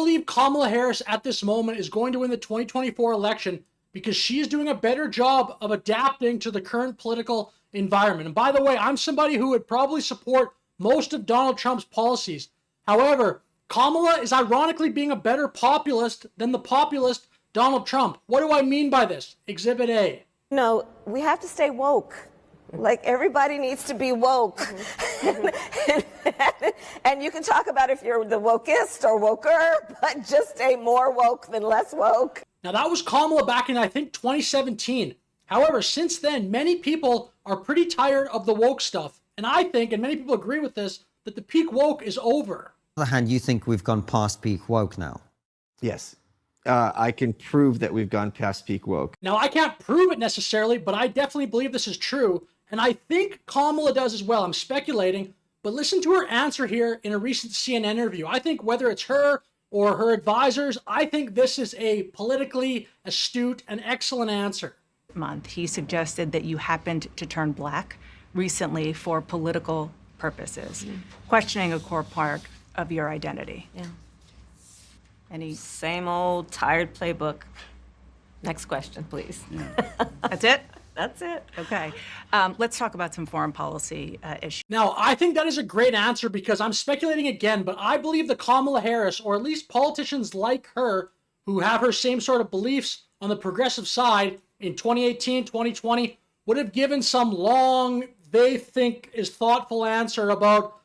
believe Kamala Harris at this moment is going to win the 2024 election because she is doing a better job of adapting to the current political environment. And by the way, I'm somebody who would probably support most of Donald Trump's policies. However, Kamala is ironically being a better populist than the populist Donald Trump. What do I mean by this? Exhibit A. No, we have to stay woke. Like, everybody needs to be woke. And you can talk about if you're the wokest or woker, but just stay more woke than less woke. Now, that was Kamala back in, I think, 2017. However, since then, many people are pretty tired of the woke stuff. And I think, and many people agree with this, that the peak woke is over. On the other hand, you think we've gone past peak woke now? Yes. I can prove that we've gone past peak woke. Now, I can't prove it necessarily, but I definitely believe this is true. And I think Kamala does as well. I'm speculating, but listen to her answer here in a recent CNN interview. I think whether it's her or her advisors, I think this is a politically astute and excellent answer. He suggested that you happened to turn black recently for political purposes, questioning a core part of your identity. Yeah. Any? Same old tired playbook. Next question, please. That's it? That's it. Okay. Let's talk about some foreign policy issues. Now, I think that is a great answer because I'm speculating again, but I believe that Kamala Harris, or at least politicians like her who have her same sort of beliefs on the progressive side in 2018, 2020, would have given some long, they think is thoughtful answer about,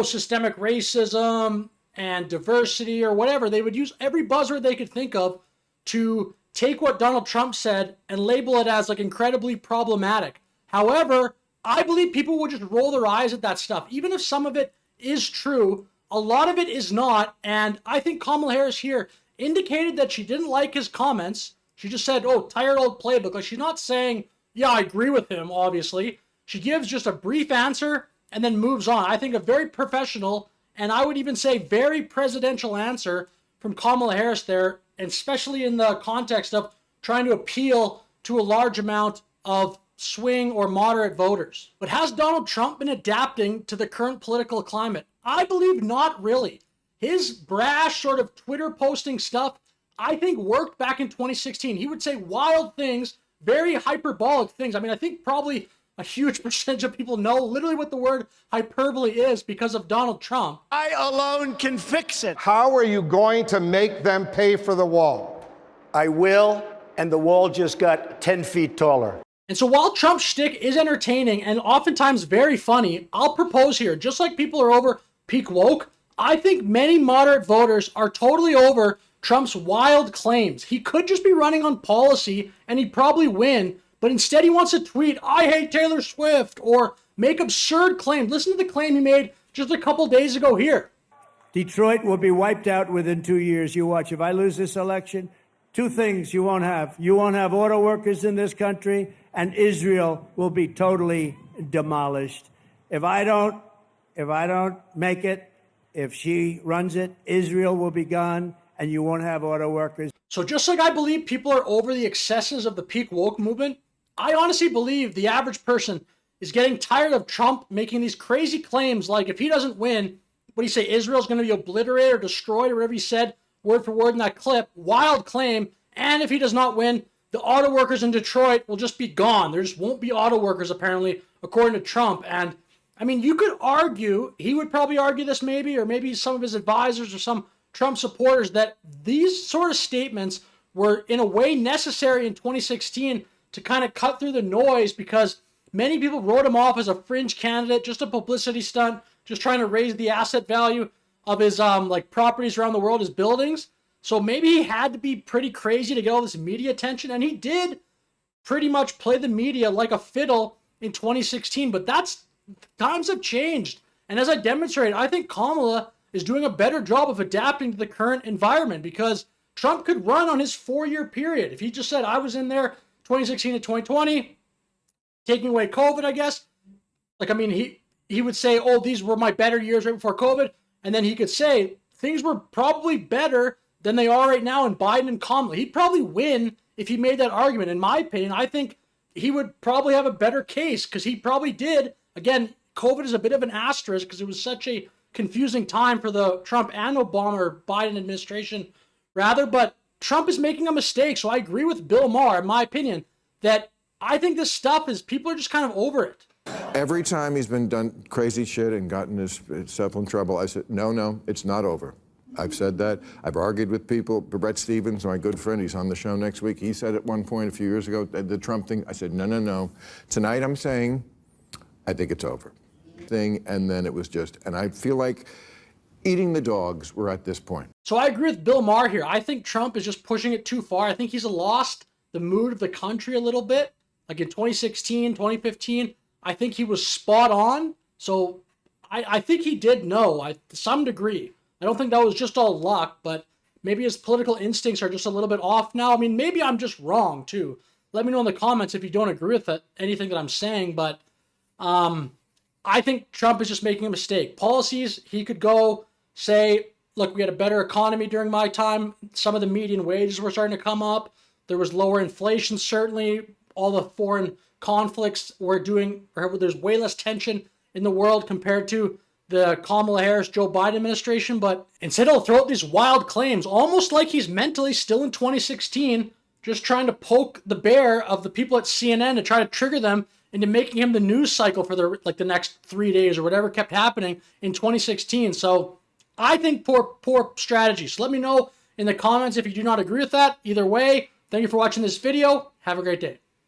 systemic racism and diversity or whatever. They would use every buzzword they could think of to take what Donald Trump said and label it as like incredibly problematic. However, I believe people would just roll their eyes at that stuff. Even if some of it is true, a lot of it is not. And I think Kamala Harris here indicated that she didn't like his comments. She just said, tired old playbook. Like, she's not saying, yeah, I agree with him, obviously. She gives just a brief answer and then moves on. I think a very professional, and I would even say very presidential answer from Kamala Harris there, and especially in the context of trying to appeal to a large amount of swing or moderate voters. But has Donald Trump been adapting to the current political climate? I believe not really. His brash sort of Twitter posting stuff, I think, worked back in 2016. He would say wild things, very hyperbolic things. I mean, I think probably a huge percentage of people know literally what the word hyperbole is because of Donald Trump. I alone can fix it. How are you going to make them pay for the wall? I will, and the wall just got 10 feet taller. And so while Trump's shtick is entertaining and oftentimes very funny, I'll propose here, just like people are over peak woke, I think many moderate voters are totally over Trump's wild claims. He could just be running on policy and he'd probably win, but instead he wants to tweet, I hate Taylor Swift, or make absurd claims. Listen to the claim he made just a couple days ago here. Detroit will be wiped out within 2 years. You watch. If I lose this election, two things you won't have. You won't have auto workers in this country, and Israel will be totally demolished. If I don't make it, if she runs it, Israel will be gone, and you won't have auto workers. So just like I believe people are over the excesses of the peak woke movement, I honestly believe the average person is getting tired of Trump making these crazy claims like if he doesn't win, what do you say, Israel's going to be obliterated or destroyed or whatever he said, word for word in that clip, wild claim. And if he does not win, the auto workers in Detroit will just be gone. There just won't be auto workers, apparently, according to Trump. And I mean, you could argue, he would probably argue this maybe, or maybe some of his advisors or some Trump supporters, that these sort of statements were in a way necessary in 2016 to kind of cut through the noise because many people wrote him off as a fringe candidate, just a publicity stunt, just trying to raise the asset value of his properties around the world, his buildings. So maybe he had to be pretty crazy to get all this media attention, and he did pretty much play the media like a fiddle in 2016, but times have changed. And as I demonstrated, I think Kamala is doing a better job of adapting to the current environment because Trump could run on his 4-year period. If he just said, I was in there 2016 to 2020, taking away COVID, I guess. Like, I mean, he would say, these were my better years right before COVID. And then he could say, things were probably better than they are right now in Biden and Kamala. He'd probably win if he made that argument. In my opinion, I think he would probably have a better case because he probably did. Again, COVID is a bit of an asterisk because it was such a confusing time for the Trump and Obama or Biden administration, rather. But Trump is making a mistake. So I agree with Bill Maher, in my opinion, that I think this stuff is, people are just kind of over it. Every time he's been done crazy shit and gotten himself in trouble, I said, no, it's not over. I've said that. I've argued with people. Brett Stevens, my good friend, he's on the show next week. He said at one point a few years ago, the Trump thing, I said, no. Tonight I'm saying, I think it's over. And then it was just, and I feel like eating the dogs, we're at this point. So I agree with Bill Maher here. I think Trump is just pushing it too far. I think he's lost the mood of the country a little bit. Like in 2016, 2015, I think he was spot on. So I think he did know, to some degree. I don't think that was just all luck, but maybe his political instincts are just a little bit off now. I mean, maybe I'm just wrong too. Let me know in the comments if you don't agree with anything that I'm saying, but I think Trump is just making a mistake. Policies, he could go say, look, we had a better economy during my time. Some of the median wages were starting to come up. There was lower inflation, certainly. All the foreign conflicts there's way less tension in the world compared to the Kamala Harris, Joe Biden administration. But instead he'll throw out these wild claims, almost like he's mentally still in 2016, just trying to poke the bear of the people at CNN to try to trigger them into making him the news cycle for the next 3 days or whatever kept happening in 2016. So I think poor strategy. So let me know in the comments if you do not agree with that. Either way, thank you for watching this video. Have a great day.